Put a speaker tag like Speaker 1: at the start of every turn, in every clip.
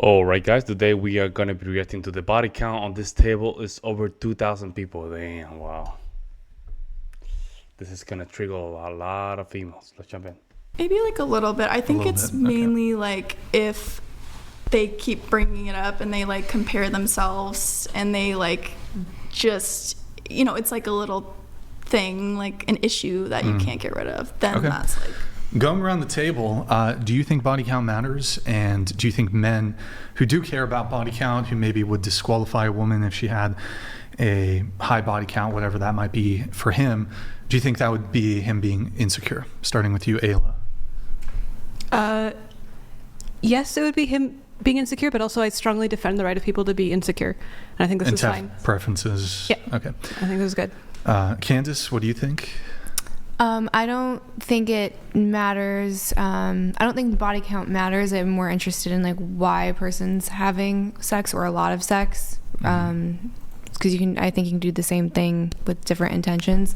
Speaker 1: All right, guys. Today we are gonna be reacting to the body count on this table. Is over 2,000 people. Damn, wow. This is gonna trigger a lot of females. Let's jump in.
Speaker 2: Maybe like a little bit. I think it's
Speaker 3: bit, okay.
Speaker 2: mainly like if they keep bringing it up and they like compare themselves and they like just, it's like a little thing, like an issue that you can't get rid of. Then
Speaker 3: Okay.
Speaker 2: that's like.
Speaker 3: Going around the table, do you think body count matters? And do you think men who do care about body count, who maybe would disqualify a woman if she had a high body count, whatever that might be for him, do you think that would be him being insecure? Starting with you, Ayla.
Speaker 4: Yes, it would be him being insecure, but also I strongly defend the right of people to be insecure. And I think this
Speaker 3: And
Speaker 4: is
Speaker 3: to have
Speaker 4: fine.
Speaker 3: preferences.
Speaker 4: Yeah.
Speaker 3: Okay.
Speaker 4: I think this is good.
Speaker 3: Candace, what do you think?
Speaker 5: I don't think it matters. I don't think body count matters. I'm more interested in like why a person's having sex or a lot of sex. Because I think you can do the same thing with different intentions.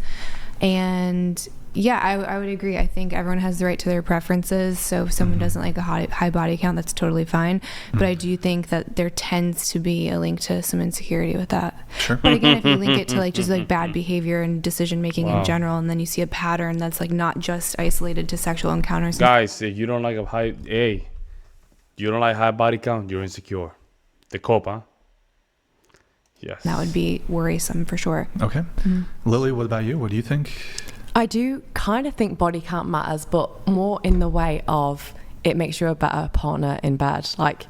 Speaker 5: And yeah, I would agree. I think everyone has the right to their preferences. So if someone doesn't like a high body count, that's totally fine. But I do think that there tends to be a link to some insecurity with that.
Speaker 3: Sure.
Speaker 5: But again, if you link it to like just like bad behavior and decision making in general, and then you see a pattern that's like not just isolated to sexual encounters.
Speaker 1: Guys, if you don't like you don't like high body count, you're insecure. The copa. Yes.
Speaker 5: That would be worrisome for sure.
Speaker 3: Okay. Lily, what about you? What do you think?
Speaker 6: I do kind of think body count matters, but more in the way of it makes you a better partner in bed. Like,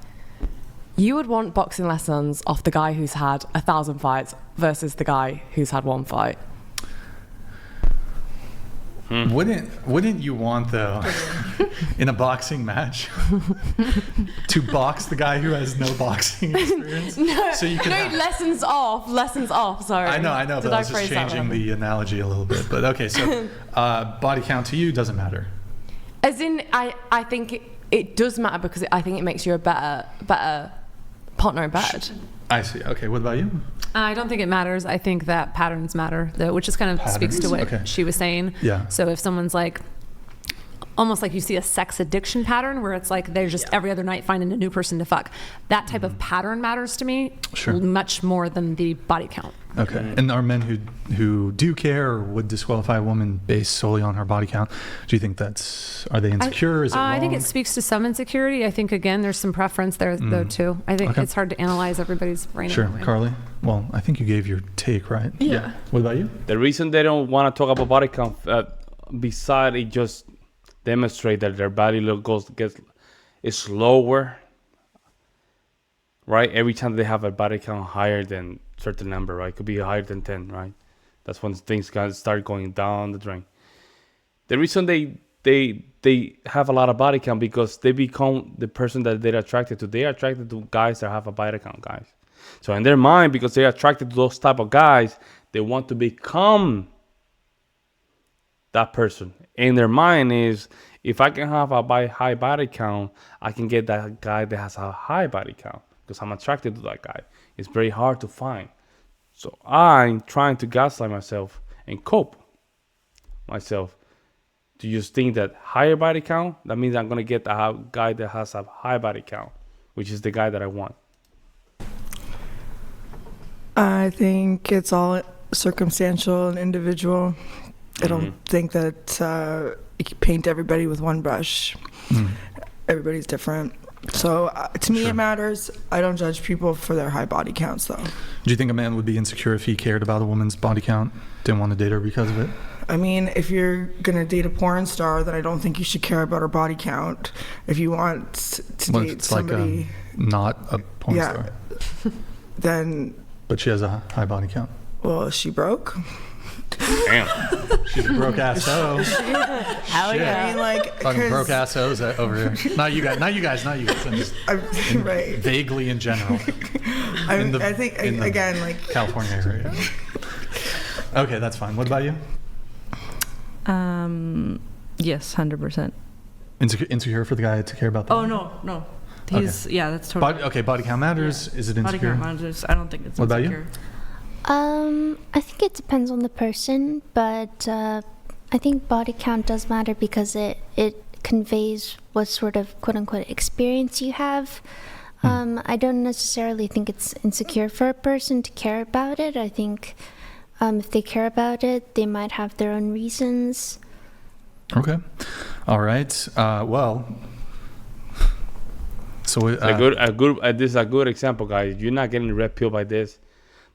Speaker 6: you would want boxing lessons off the guy who's had 1,000 fights versus the guy who's had one fight.
Speaker 3: Wouldn't you want, though, in a boxing match, to box the guy who has no boxing experience?
Speaker 6: No,
Speaker 3: So you could have-
Speaker 6: lessons off, sorry.
Speaker 3: I know, but I was just changing the analogy a little bit. But okay, so body count to you doesn't matter.
Speaker 6: As in, I think it does matter because I think it makes you a better partner in bed.
Speaker 3: I see. Okay, what about you?
Speaker 4: I don't think it matters. I think that patterns matter, which just kind of speaks to what she was saying.
Speaker 3: Yeah.
Speaker 4: So if someone's like, almost like you see a sex addiction pattern where it's like they're just every other night finding a new person to fuck. That type of pattern matters to me much more than the body count.
Speaker 3: Okay. And are men who do care or would disqualify a woman based solely on her body count, do you think are they insecure? Is it wrong?
Speaker 4: I think it speaks to some insecurity. I think, again, there's some preference there, though, too. I think it's hard to analyze everybody's brain.
Speaker 3: Sure. Carly? Well, I think you gave your take, right?
Speaker 2: Yeah.
Speaker 3: What about you?
Speaker 1: The reason they don't want to talk about body count, beside it just demonstrate that their body look is lower, right? Every time they have a body count higher than certain number, right? Could be higher than 10, right? That's when things start going down the drain. The reason they have a lot of body count because they become the person that they're attracted to. They're attracted to guys that have a body count, guys. So in their mind, because they're attracted to those type of guys, they want to become that person. In their mind is, if I can have a high body count, I can get that guy that has a high body count because I'm attracted to that guy. It's very hard to find. So I'm trying to gaslight myself and cope myself to just think that higher body count, that means I'm going to get a guy that has a high body count, which is the guy that I want.
Speaker 7: I think it's all circumstantial and individual. I don't think that you can paint everybody with one brush. Everybody's different. So to me, it matters. I don't judge people for their high body counts, though.
Speaker 3: Do you think a man would be insecure if he cared about a woman's body count, didn't want to date her because of it?
Speaker 7: I mean, if you're going to date a porn star, then I don't think you should care about her body count. If you want to date somebody...
Speaker 3: not a porn star.
Speaker 7: Then...
Speaker 3: But she has a high body count.
Speaker 7: Well, is she broke?
Speaker 1: Damn.
Speaker 3: She's a broke ass hoe.
Speaker 6: Hell yeah.
Speaker 7: I mean, like...
Speaker 3: Fucking broke ass hoes over here. Not you guys. I'm just
Speaker 7: right.
Speaker 3: vaguely in general.
Speaker 7: I think, again, like...
Speaker 3: California area. Okay, that's fine. What about you?
Speaker 8: Yes, 100%.
Speaker 3: Insecure for the guy to care about that?
Speaker 8: Oh, no. He's, yeah, that's totally...
Speaker 3: Body count matters. Yeah. Is it insecure?
Speaker 8: Body count matters. I don't think it's
Speaker 3: what
Speaker 8: insecure.
Speaker 3: What about you?
Speaker 9: I think it depends on the person, but I think body count does matter because it conveys what sort of quote-unquote experience you have. I don't necessarily think it's insecure for a person to care about it. I think if they care about it, they might have their own reasons.
Speaker 3: Okay. All right. Well, so
Speaker 1: this is a good example, guys. You're not getting red pill by this.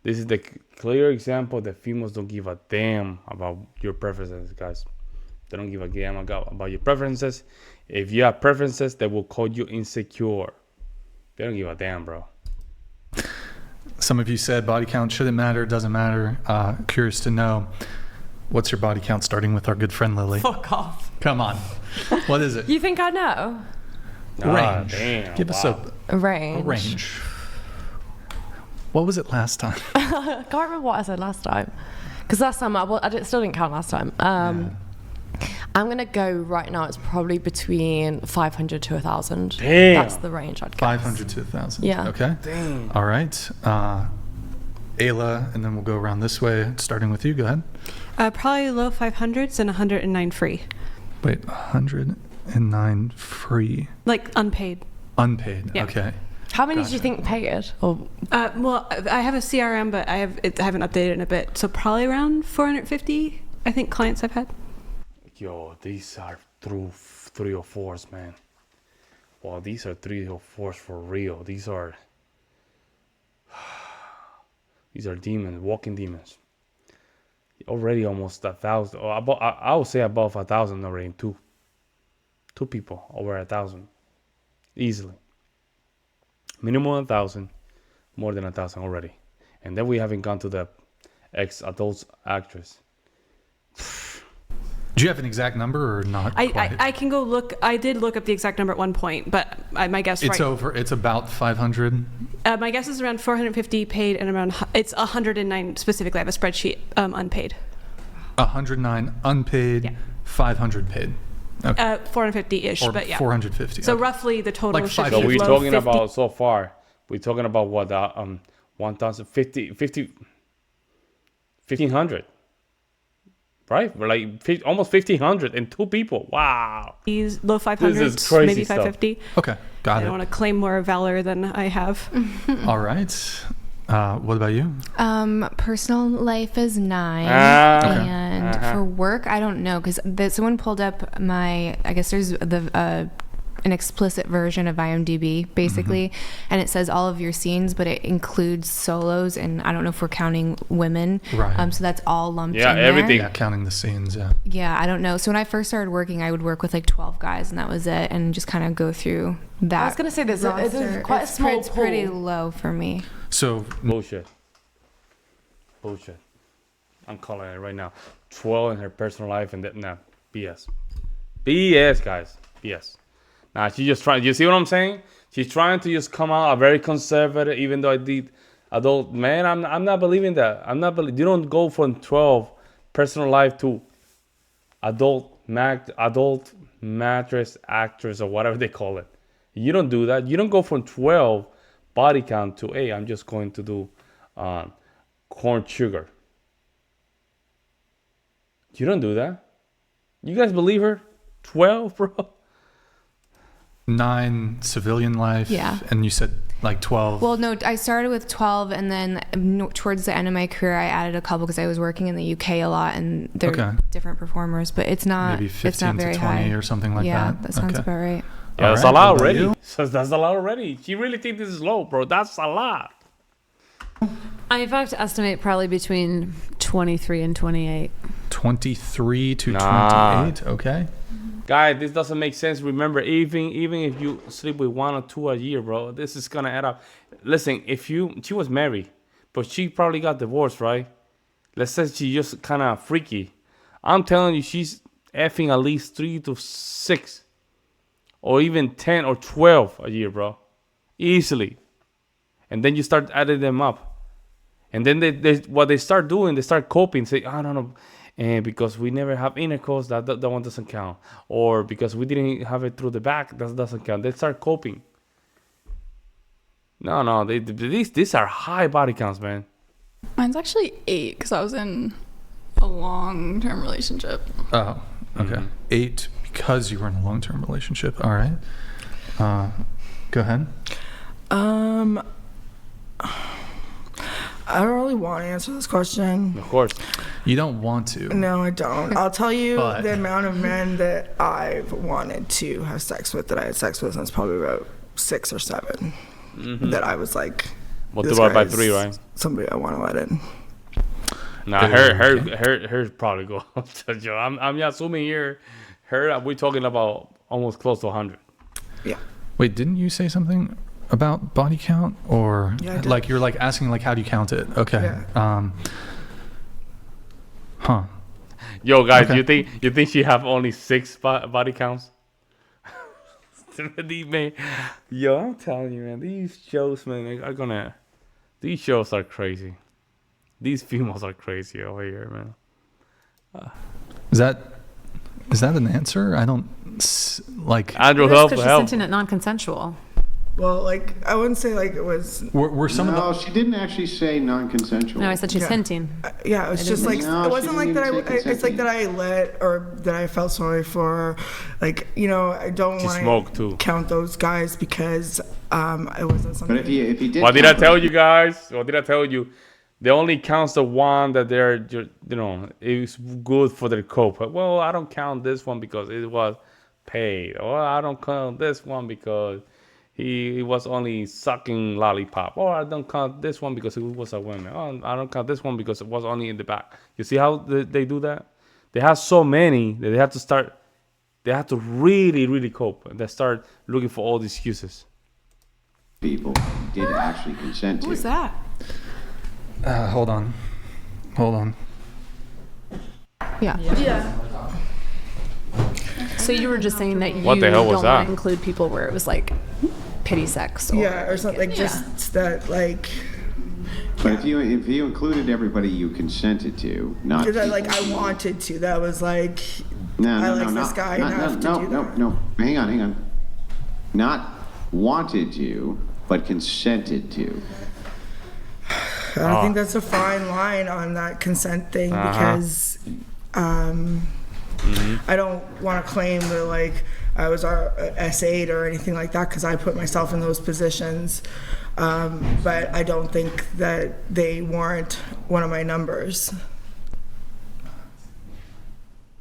Speaker 1: This is the clear example that females don't give a damn about your preferences, guys. They don't give a damn about your preferences. If you have preferences, they will call you insecure. They don't give a damn, bro.
Speaker 3: Some of you said body count shouldn't matter, doesn't matter. Curious to know, what's your body count, starting with our good friend Lily?
Speaker 6: Fuck off.
Speaker 3: Come on. What is it?
Speaker 6: You think I know?
Speaker 3: Range.
Speaker 1: Damn,
Speaker 3: Give us
Speaker 6: A range.
Speaker 3: a range. What was it last time?
Speaker 6: I can't remember what I said last time. Because last time, still didn't count last time. I'm going to go right now, it's probably between 500 to 1,000.
Speaker 1: Damn.
Speaker 6: That's the range I'd guess.
Speaker 3: 500 to 1,000.
Speaker 6: Yeah.
Speaker 3: Okay.
Speaker 1: Damn.
Speaker 3: All right. Ayla, and then we'll go around this way, starting with you. Go ahead.
Speaker 10: Probably low 500s and 109 free.
Speaker 3: Wait, 109 free.
Speaker 10: Like unpaid.
Speaker 3: Unpaid.
Speaker 10: Yeah.
Speaker 3: Okay.
Speaker 6: How many do you think paid? Or
Speaker 10: Well, I have a CRM, but I haven't updated in a bit. So probably around 450, I think, clients I've had.
Speaker 1: Yo, these are true 304s, man. Wow, these are 304s for real. These are demons, walking demons. Already almost 1,000. I would say above 1,000 already. Two people over 1,000, easily. Minimum 1,000, more than 1,000 already. And then we haven't gone to the ex-adult actress.
Speaker 3: Do you have an exact number or not?
Speaker 10: I can go look. I did look up the exact number at one point, but my guess
Speaker 3: It's over. It's about 500.
Speaker 10: My guess is around 450 paid and around it's 109 specifically. I have a spreadsheet unpaid.
Speaker 3: 109 unpaid,
Speaker 10: Yeah.
Speaker 3: 500 paid. Okay.
Speaker 10: 450-ish,
Speaker 3: Or
Speaker 10: but yeah.
Speaker 3: 450.
Speaker 10: So
Speaker 3: okay.
Speaker 10: roughly the total
Speaker 3: Like
Speaker 10: should
Speaker 3: five-
Speaker 10: be
Speaker 1: So we're
Speaker 10: low
Speaker 1: talking
Speaker 10: 50.
Speaker 1: about so far. We're talking about what 1,500, right? We're like almost 1,500 and two people. Wow.
Speaker 10: These low 500s,
Speaker 1: This is crazy
Speaker 10: maybe
Speaker 1: stuff.
Speaker 10: 550.
Speaker 3: Okay,
Speaker 10: I
Speaker 3: got
Speaker 10: don't
Speaker 3: it.
Speaker 10: want to claim more valor than I have.
Speaker 3: All right. What about you?
Speaker 5: Personal life is 9,
Speaker 1: Okay.
Speaker 5: and for work, I don't know because someone pulled up my. I guess there's an explicit version of IMDb basically, and it says all of your scenes, but it includes solos, and I don't know if we're counting women.
Speaker 3: Right.
Speaker 5: So that's all lumped
Speaker 1: Yeah,
Speaker 5: in
Speaker 1: everything.
Speaker 5: there.
Speaker 3: Yeah, counting the scenes. Yeah.
Speaker 5: Yeah, I don't know. So when I first started working, I would work with like 12 guys, and that was it, and just kind of go through that.
Speaker 6: I was going to say this
Speaker 5: roster.
Speaker 6: is quite a small
Speaker 5: It's pretty
Speaker 6: pool.
Speaker 5: low for me.
Speaker 3: So
Speaker 1: Bullshit. I'm calling it right now. 12 in her personal life and that. Nah, BS. BS, guys. BS. Nah, she just trying. You see what I'm saying? She's trying to just come out a very conservative, even though I did adult. Man, I'm not believing that. You don't go from 12 personal life to adult mattress actress or whatever they call it. You don't do that. You don't go from 12 body count to, hey, I'm just going to do corn sugar. You don't do that. You guys believe her? 12, bro?
Speaker 3: 9 civilian life.
Speaker 5: Yeah.
Speaker 3: And you said like 12.
Speaker 5: Well, no, I started with 12, and then towards the end of my career, I added a couple because I was working in the UK a lot, and they're
Speaker 3: Okay.
Speaker 5: different performers, but it's not.
Speaker 3: Maybe
Speaker 5: It's
Speaker 3: 15
Speaker 5: not very
Speaker 3: to 20
Speaker 5: high.
Speaker 3: or something like
Speaker 5: yeah,
Speaker 3: that.
Speaker 5: that sounds
Speaker 3: Okay.
Speaker 5: about right.
Speaker 1: Yeah, that's
Speaker 3: All
Speaker 1: a
Speaker 3: right,
Speaker 1: lot
Speaker 3: what about
Speaker 1: already.
Speaker 3: you?
Speaker 1: So that's a lot already. She really thinks this is low, bro. That's a lot.
Speaker 4: If I have to estimate, probably between 23 and 28.
Speaker 3: 23 to
Speaker 1: Nah.
Speaker 3: 28. Okay.
Speaker 1: Guys, this doesn't make sense. Remember, even if you sleep with 1 or 2 a year, bro, this is gonna add up. Listen, she was married, but she probably got divorced, right? Let's say she just kind of freaky. I'm telling you, she's effing at least 3 to 6, or even 10 or 12 a year, bro, easily. And then you start adding them up, and then what they start doing, they start coping. Say, I don't know. And because we never have intercourse, that one doesn't count. Or because we didn't have it through the back, that doesn't count. They start coping. No, these are high body counts, man.
Speaker 2: Mine's actually 8 because I was in a long-term relationship.
Speaker 3: Oh, okay.
Speaker 1: Mhm.
Speaker 3: 8 because you were in a long-term relationship. All right. Go ahead.
Speaker 7: I don't really want to answer this question.
Speaker 1: Of course.
Speaker 3: You don't want to.
Speaker 7: No, I don't. I'll tell you
Speaker 3: But-
Speaker 7: the amount of men that I've wanted to have sex with, that I had sex with, since probably about 6 or 7. That I was like, this
Speaker 1: Multiplied by
Speaker 7: guy's
Speaker 1: 3, right?
Speaker 7: Somebody I want to let in.
Speaker 1: Nah, her probably go up to Joe. I'm assuming here, we're talking about almost close to 100.
Speaker 7: Yeah.
Speaker 3: Wait, didn't you say something about body count, or
Speaker 7: Yeah, I did.
Speaker 3: like you're like asking like how do you count it? Okay.
Speaker 7: Yeah.
Speaker 3: Huh.
Speaker 1: Yo, guys,
Speaker 3: Okay.
Speaker 1: you think she have only 6 body counts? Man, yo, I'm telling you, man, these shows, man, are gonna. These shows are crazy. These females are crazy over here, man.
Speaker 3: Is that an answer? I don't like.
Speaker 1: Andrew,
Speaker 4: Because
Speaker 1: help,
Speaker 4: she's
Speaker 1: help.
Speaker 4: sentient it non-consensual.
Speaker 7: Well, like, I wouldn't say like it was.
Speaker 3: Were some
Speaker 11: No,
Speaker 3: of
Speaker 11: she didn't actually say non-consensual.
Speaker 4: No, I said she's
Speaker 7: Yeah.
Speaker 4: hinting.
Speaker 7: Yeah, it was just like,
Speaker 11: No,
Speaker 7: it
Speaker 11: she
Speaker 7: wasn't like
Speaker 11: didn't
Speaker 7: that.
Speaker 11: even say
Speaker 7: It's like that I let, or that I felt sorry for. Like, you know, I don't
Speaker 1: She
Speaker 7: want
Speaker 1: smoked,
Speaker 7: to
Speaker 1: too.
Speaker 7: count those guys because it wasn't something.
Speaker 11: But if he did,
Speaker 1: What did I
Speaker 11: count
Speaker 1: tell
Speaker 11: them-
Speaker 1: you guys? What did I tell you? They only counts the one that they're, you know, it's good for their cope. Well, I don't count this one because it was paid. Or I don't count this one because he was only sucking lollipop. Or I don't count this one because it was a woman. Oh, I don't count this one because it was only in the back. You see how they do that? They have so many that they have to start. They have to really, really cope. And they start looking for all the excuses.
Speaker 11: people did actually consent to.
Speaker 10: What was that?
Speaker 3: hold on.
Speaker 5: Yeah.
Speaker 4: So you were just saying that you
Speaker 1: What the hell was
Speaker 4: don't want
Speaker 1: that?
Speaker 4: to include people where it was like pity sex. Or
Speaker 7: Yeah, or something like just that, like,
Speaker 11: But if you included everybody you consented to, not
Speaker 7: that, like, I wanted to. That was like, I like this guy enough to do that.
Speaker 11: No. Hang on. Not wanted to, but consented to.
Speaker 7: I think that's a fine line on that consent thing because I don't want to claim that like I was S8 or anything like that because I put myself in those positions. But I don't think that they warrant one of my numbers.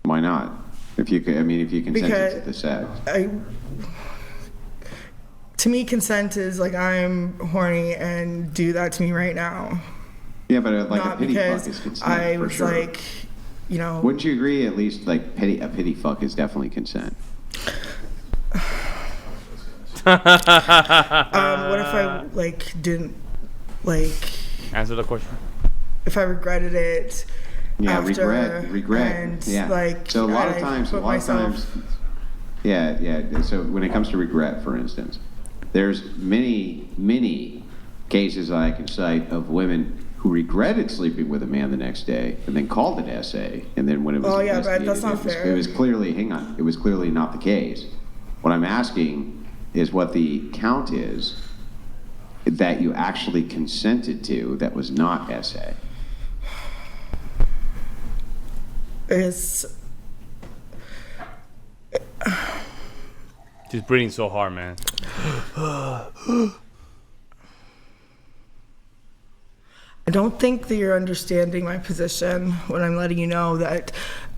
Speaker 11: Why not? If you consented to the sex.
Speaker 7: To me, consent is like I'm horny and do that to me right now.
Speaker 11: Yeah, but like
Speaker 7: Not
Speaker 11: a pity fuck
Speaker 7: because
Speaker 11: is consent
Speaker 7: I
Speaker 11: for
Speaker 7: was
Speaker 11: sure.
Speaker 7: like, you know.
Speaker 11: Wouldn't you agree? At least like a pity fuck is definitely consent.
Speaker 7: What if I like didn't like?
Speaker 1: Answer the question.
Speaker 7: If I regretted it.
Speaker 11: Yeah,
Speaker 7: after,
Speaker 11: regret.
Speaker 7: And
Speaker 11: Yeah.
Speaker 7: like,
Speaker 11: So a lot of
Speaker 7: I
Speaker 11: times.
Speaker 7: put myself-
Speaker 11: Yeah. So when it comes to regret, for instance, there's many cases I can cite of women who regretted sleeping with a man the next day and then called it SA, and then when it was
Speaker 7: Oh, yeah, but that's not
Speaker 11: investigated,
Speaker 7: fair.
Speaker 11: it was clearly, hang on, it was clearly not the case. What I'm asking is what the count is that you actually consented to that was not SA.
Speaker 7: It's
Speaker 1: She's breathing so hard, man.
Speaker 7: I don't think that you're understanding my position when I'm letting you know that,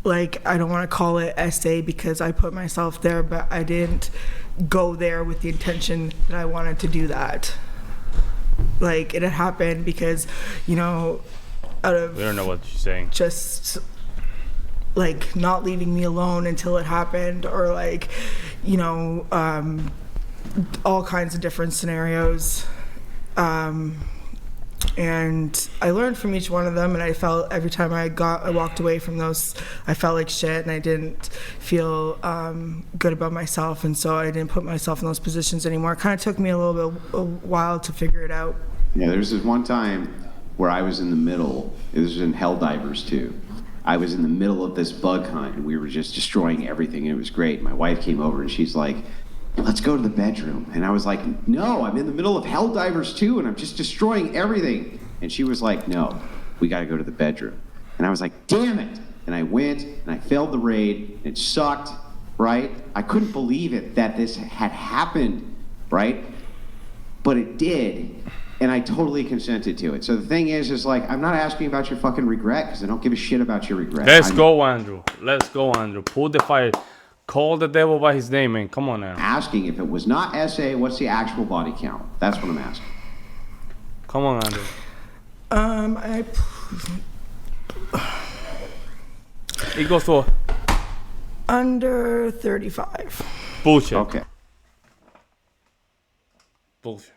Speaker 7: like, I don't want to call it SA because I put myself there, but I didn't go there with the intention that I wanted to do that. Like, it had happened because, you know, out of
Speaker 1: We don't know what she's saying.
Speaker 7: just like not leaving me alone until it happened, or like, you know, all kinds of different scenarios. And I learned from each one of them, and I felt every time I walked away from those, I felt like shit, and I didn't feel good about myself, and so I didn't put myself in those positions anymore. It kind of took me a while to figure it out.
Speaker 11: Yeah, there was this one time where I was in the middle. It was in Helldivers too. I was in the middle of this bug hunt, and we were just destroying everything, and it was great. My wife came over, and she's like, "Let's go to the bedroom." And I was like, "No, I'm in the middle of Helldivers 2, and I'm just destroying everything." And she was like, "No, we got to go to the bedroom." And I was like, "Damn it!" And I went, and I failed the raid. And it sucked, right? I couldn't believe it that this had happened, right? but it did, and I totally consented to it. So the thing is like, I'm not asking about your fucking regret because I don't give a shit about your regret.
Speaker 1: Let's go, Andrew. Let's go, Andrew. Pull the fire. Call the devil by his name, man. Come on now.
Speaker 11: Asking if it was not SA, what's the actual body count? That's what I'm asking.
Speaker 1: Come on, Andrew. It goes to
Speaker 7: under 35.
Speaker 1: bullshit.
Speaker 11: Okay.
Speaker 1: Bullshit.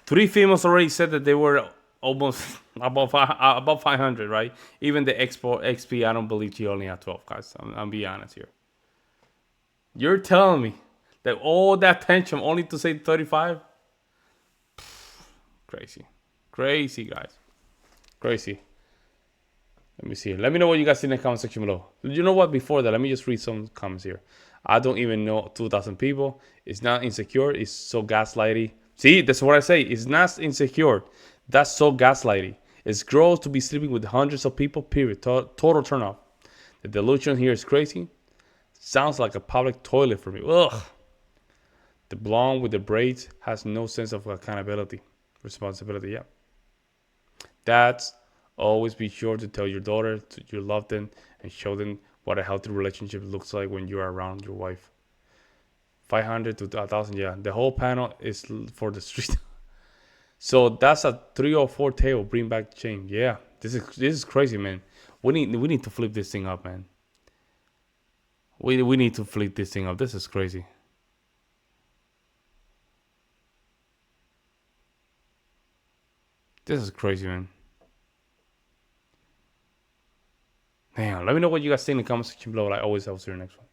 Speaker 1: 3 females already said that they were almost above 500, right? Even the XP, I don't believe she only had 12, guys. I'm being honest here. You're telling me that all that tension only to say 35? Crazy. Crazy, guys. Crazy. Let me see. Let me know what you guys think in the comment section below. You know what? Before that, let me just read some comments here. I don't even know 2,000 people. It's not insecure. It's so gaslighty. See, that's what I say. It's not insecure. That's so gaslighty. It's gross to be sleeping with hundreds of people, period. Total turn off. The delusion here is crazy. Sounds like a public toilet for me. Ugh. The blonde with the braids has no sense of accountability. Responsibility, yeah. Dads, always be sure to tell your daughter you love them and show them what a healthy relationship looks like when you are around your wife. 500 to 1,000, yeah. The whole panel is for the street. So that's a 3 or 4 table. Bring back change. Yeah, this is crazy, man. We need to flip this thing up, man. We need to flip this thing up. This is crazy. This is crazy, man. Damn, let me know what you guys think in the comment section below. Like always, I'll see you next one.